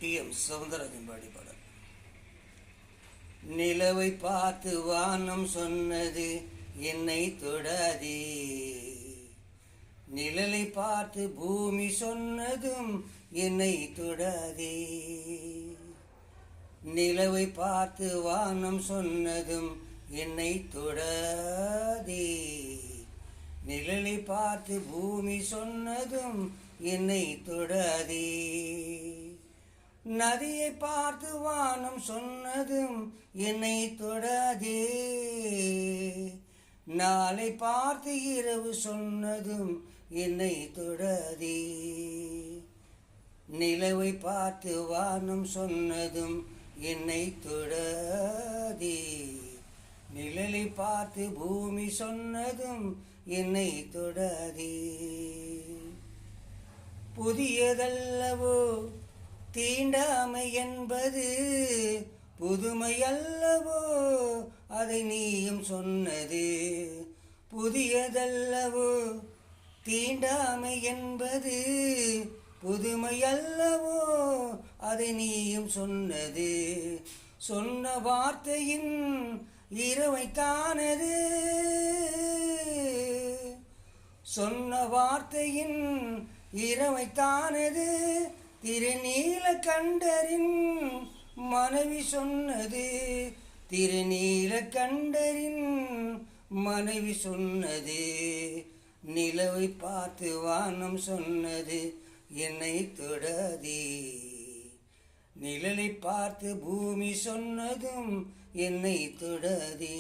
TM. Soundararajan பாடிப்பாடல். நிலவை பார்த்து வானம் சொன்னது என்னை தொடாதே, நிழலை பார்த்து பூமி சொன்னதும் என்னை தொடாதே. நிலவை பார்த்து வானம் சொன்னதும் என்னை தொடாதே, நிழலை பார்த்து பூமி சொன்னதும் என்னை தொடாதே. நதியை பார்த்து வானம் சொன்னதும் என்னை தொடாதே, நாளை பார்த்து இரவு சொன்னதும் என்னை தொடாதே. நிலவை பார்த்து வானம் சொன்னதும் என்னை தொடாதே, நிழலை பார்த்து பூமி சொன்னதும் என்னை தொடாதே. புதியதல்லவோ தீண்டாமை என்பது, புதுமை அல்லவோ அதை நீயும் சொன்னது. புதியதல்லவோ தீண்டாமை என்பது, புதுமை அல்லவோ அதை நீயும் சொன்னது. சொன்ன வார்த்தையின் இரவைத்தானது, சொன்ன வார்த்தையின் இரவைத்தானது. திருநீலகண்டரின் மனைவி சொன்னது, திருநீலகண்டரின் மனைவி சொன்னது. நிலவை பார்த்து வானம் சொன்னது என்னை தொடாதே, நிழலை பார்த்து பூமி சொன்னதும் என்னை தொடாதே.